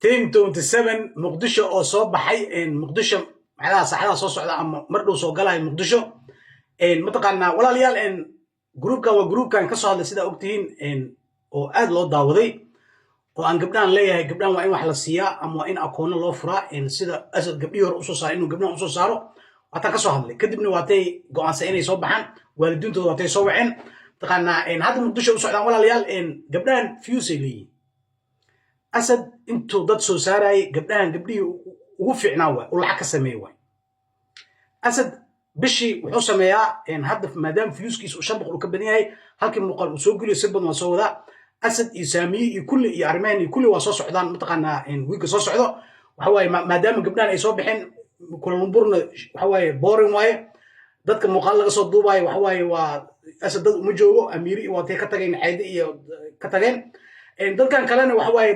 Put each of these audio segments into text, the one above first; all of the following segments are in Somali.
1027 muqdisho oo soo baxay muqdisho macnaha saxada soo socda ama mar dhow soo galay muqdisho mataqaanaa walaalayaal groupkan waa groupkan ka soo hadlay sida ogtihiin oo aad loo daawaday oo aan gabdhahan leeyahay gabdhahan waa in wax la siiyaa ama waa in akoonno loo furaa sida asad gabdhihii hore usoo saaray inuu gabdhahan usoo saaro waataan ka soo hadlay kadibna waatay go'aansan inay soo baxaan waalidiintooda waatay soo waceen mataqaanaa hadda muqdisho u socdaan walaalayaal gabdhahan fuse ay leeyihiin asad intuu dad soo saarayay gabdhahan gabdhihii ugu fiicnaa waay oo lacag ka sameeyey waay asad bishii wuxuu sameeyaa hadda maadaama fiyuskiisa uu 500 ka badan yahay halkii muuqaal uu soo geliyo si badan waa soo wadaa asad iyo saamiye iyo kulli iyo arrimahan iyo kulli waa soo socdaan mataqaanaa wiiga soo socdo waxa waaye maadaama gabdhahan ay soo baxeen Kuala Lumpurna waxa waaye boring waaye dadka muuqaal laga soo duubayo waxa waaye waa asad dad uma joogo amiiri waa tay ka tageen cayde iyo ka tageen dadkan kalena waxa waaye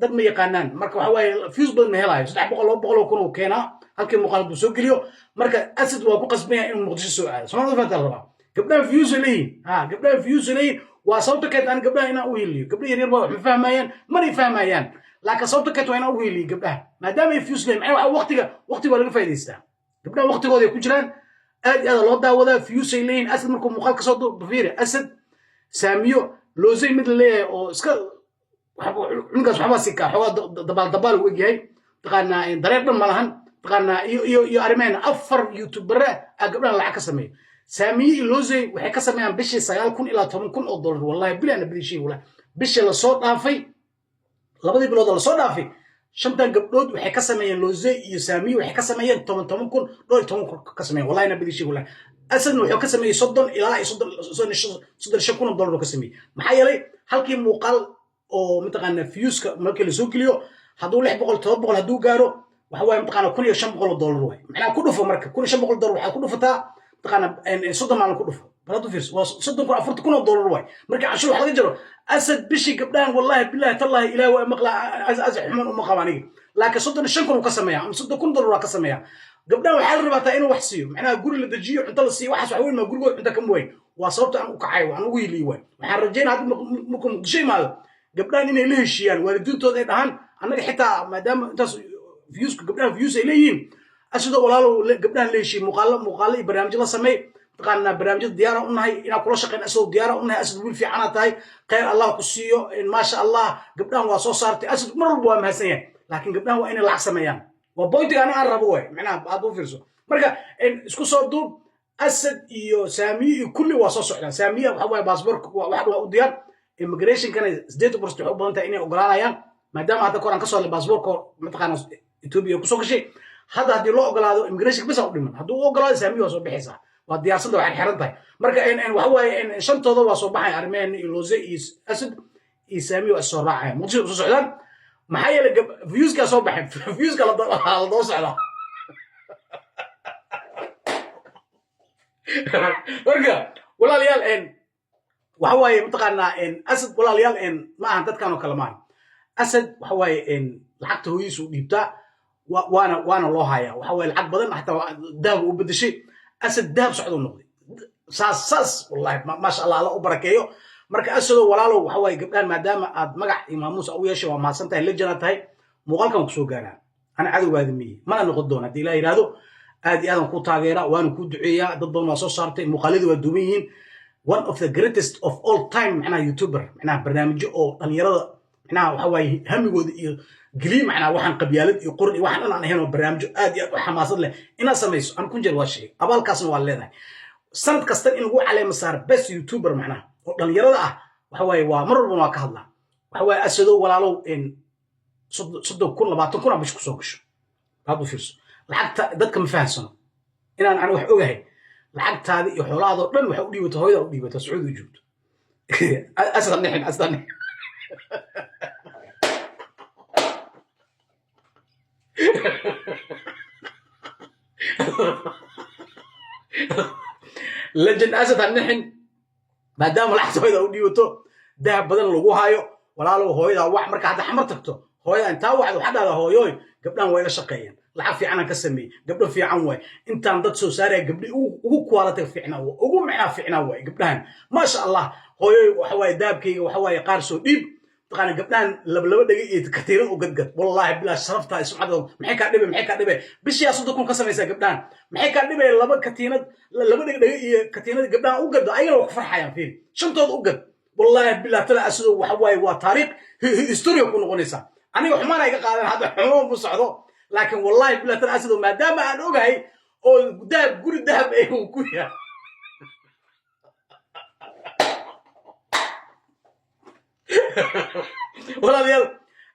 dad ma yaqaanaan marka waxa waaye fuse badan ma helayo 300 200 kun oo keena halkii muuqaal uu soo geliyo marka asad waa ku qasbaya inuu muqdisho soo aado Soomaalidu fanta rabaa gabdhaha fuse leeyihiin gabdhaha fuse leeyihiin waa sababta keed aan gabdhaha inaan u heliyo gabdhaha yaryar waa fahmayaan mari fahmayaan laakiin sababta keed waa inaan u heliyo gabdhaha maadaama ay fuse leeyihiin waxa waqtiga laga faa'iideystaa gabdhaha waqtigooda ku jiraan aad loo daawadaa fuse leeyihiin asad markuu muuqaal ka soo duubiyo asad saamiyo loosay mid leeyahay oo iska ninkaas waxba si ka xogaa dabaal u egyahay taqaanaa dareer dhan ma lahan taqaanaa iyo arrimahan afar youtubera gabdhahan lacag ka sameeyo saamiye iyo loosay waxay ka sameeyaan bishii 9,000 ilaa 10,000 oo dollar wallahi bilaana bishii wala bishii la soo dhaafay labadii bilood la soo dhaafay shantan gabdhood waxay ka sameeyeen loosay iyo saamiye waxay ka sameeyeen 10,000 10,000 ka sameeyeen wallahi na bishii wala asad wuxuu ka sameeyay 30 ilaa 30 kun oo dollar ka sameeyay maxaa yeelay halkii muuqaal oo mataqaanaa fiyuska markii la soo geliyo hadduu 600 700 hadduu gaaro waxa waaye mataqaanaa 1,500 dollar waay macnaa ku dhufo marka 1,500 dollar waxaa ku dhufataa mataqaanaa 30 maalin ku dhufo baladu fiirso waa 30 kun 40 kun oo dollar waay marka cashuur waxa laga jaro asad bishii gabdhahan wallahi billahi tallahi ilaahi waa maqla azaj xumaan uma qabaaniga laakiin 35 kun uu ka sameeyaa ama 30 kun dollar waa ka sameeyaa gabdhaha waxaa la rabaa inuu wax siiyo macnaa guri la dajiyo cunto la siiyo waxaas wax weyn ma gurigooda cunto kama weyn waa sababta aan u kacay waan ugu hiliyo waay waxaan rajaynaa hadda markuu muqdisho imaado gabdhahan inay la heshiiyaan waalidiintooda ay dhahaan annaga xitaa maadaama intaas gabdhahan fiyus ay leeyihiin asidoo walaalo gabdhahan la heshiiyo muuqaalo iyo barnaamijyo la sameey taqaanaa barnaamijyada diyaara u nahay inaan kula shaqeyn asoo diyaara u nahay asad wiil fiicana tahay khayr allah ku siiyo maasha allah gabdhahan waa soo saartay asad mar walba waa mahadsan yahay laakiin gabdhahan waa inay lacag sameeyaan waa bointiga aan rabo waay macnaha aad u fiirso marka isku soo duub asad iyo saamiye iyo kulli waa soo socdaan saamiye waxa waaye baasaboorka wax u diyaar immigration kana 8% waxay u badan tahay inay ogolaanayaan maadaama hadda koran ka soo hadlay baasaboorka mataqaana Ethiopia ku soo gashay hadda hadii loo ogolaado immigration bisa u dhiman hadduu ogolaado saamiye waa soo bixaysaa waa diyaarsada waxay xiran tahay marka waxa waaye shantooda waa soo baxay armeen iyo loze iyo asad iyo saamiye waa soo raacay muqdisho soo socdaan maxaa yeelay viewska soo baxay viewska la doo socda marka walaalayaal waxa waaye mataqaanaa asad walaalayaal ma ahan dadkan oo kale maahan asad waxa waaye lacagta hooyiisu dhiibtaa waana loo hayaa waxa waaye lacag badan xataa dahab u bedeshay asad dahab socdo noqday saas wallahi maasha Allah alla u barakeeyo marka asadoo walaalo waxa waaye gabdhahan maadaama aad magac imaamuus u yeeshay waa maasan tahay lejana tahay muuqaalkan ku soo gaaraa ana cadowgaada miyi mana noqon doona hadii ilaahay yiraahdo aad iyo aadan ku taageera waana ku duceeyaa dad badan waa soo saartay muuqaaladu waa duuban yihiin one of the greatest of all time macnaha youtuber macnaha barnaamijyo oo dhalinyarada macnaha waxa waaye hamigooda iyo geliin macnaha waxaan qabyaalad iyo qurun iyo waxaan aan ahayn oo barnaamijyo aad iyo xamaasad leh inaad samayso aan ku jeer waa shay abaalkaasna waa leedahay sanad kasta in lagu caleemo saar best youtuber macnaha oo dhalinyarada ah waxa waaye waa mar walba waa ka hadlaa waxa waaye asado walaalow 30 kun 20 kun bish ku soo gasho baad u fiirso lacagta dadka ma fahansano inaan aan wax ogahay lacagtaada iyo xoolahaada dhan waxa u dhiibato hooyada u dhiibato Sacuudi u joogto asdan legend asad hanixin maadaama lacagta hooyada u dhiibato dahab badan lagu haayo walaalo hooyada wax marka hadda xamar tagto hooyada intaa waxaad waxa dhada hooyoy gabdhan way la shaqeeyeen lacag fiican ka sameey gabdho fiican way intaan dad soo saaray gabdhi ugu quality fiican ugu macna fiican way gabdhahan ma sha Allah hooyoy waxa way daabkayga waxa way qaar soo dhiib تقانا قبلان لبلبه دقيقه كثيرا وقد والله بلا شرفتها سبحان maxay ka dhibay maxay ka dhibay bishii asoo kun ka sameeyay gabdhaan maxay ka dhibay laba katiinad laba daqadeeyo katiinad gabdhaan u gad ayagana wax farxayaan fiir shantood u gad wallahi bila tala asoo waxa way waa taariikh history ku noqonaysa aniga xumaan ay ka qaadan hada xumaan bu socdo laakiin wallahi bila tala asoo maadaama aan ogahay oo dahab guri dahab ay ku yahay walaalayaal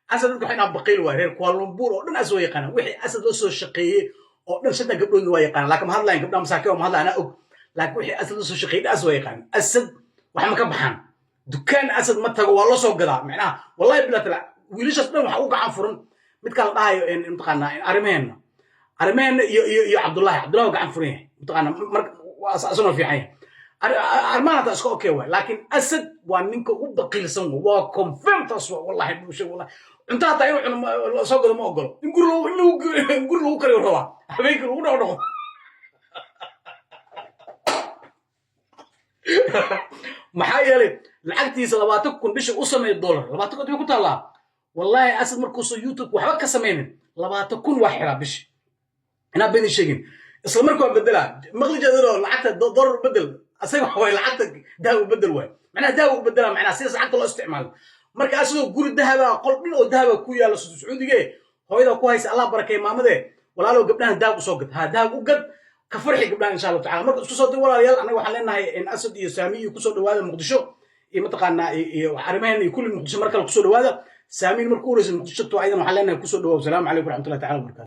asad dadku waxay baqayl waa reer Kuala Lumpur oo dhan asoo yaqaan wixii asad loo soo shaqeeyay oo dhan shada gabdhood waa yaqaan laakiin ma hadlayn gabdhaha masaakiin ma hadlaana og laakiin wixii asad loo soo shaqeeyay asoo yaqaan asad wax ma ka baxan dukaan asad ma tago waa loo soo gadaa macnaha wallahi bila tala wiilashaas dhan waxa uu gacan furan mid kala dhahayo in taqaana arimeena iyo Cabdullaahi gacan furan yahay taqaana marka asoo fiican armaanata iska okay way laakiin asad waa ninka u baqiilsan waa confirm taas wallahi bulsho wallahi inta taa inuu soo gado ma ogolo in guri lagu kariyo rabaa habeenkii lagu dhaco maxaa yeelay lacagtiisa 20,000 bishi u sameeyo dollar 20,000 ku taala wallahi asad markuu soo YouTube waxba ka sameeynin 20,000 wax xira bishi ina been sheegin isla markuu bedela maqli jadaro lacagta dollar bedel asaga way lacagta daawo bedel way macna daawo bedela macna si lacagta loo isticmaalo marka asoo guri dahaba qolbin oo dahaba ku yaalo Sacuudiga hooyada ku haysa Allah barakay maamade walaalo gabdhaha daawo soo gad ha daawo gad ka farxi gabdhaha insha Allah taala marka isku soo dii walaalayaal anaga waxaan leenahay in asad iyo saamiyo ku soo dhawaada muqdisho iyo mataqaana iyo arimahan iyo kulli muqdisho marka ku soo dhawaada saamiin markuu reeyay muqdisho to aydan waxaan leenahay ku soo dhawaada salaamu alaykum wa rahmatullahi ta'ala wa barakatuh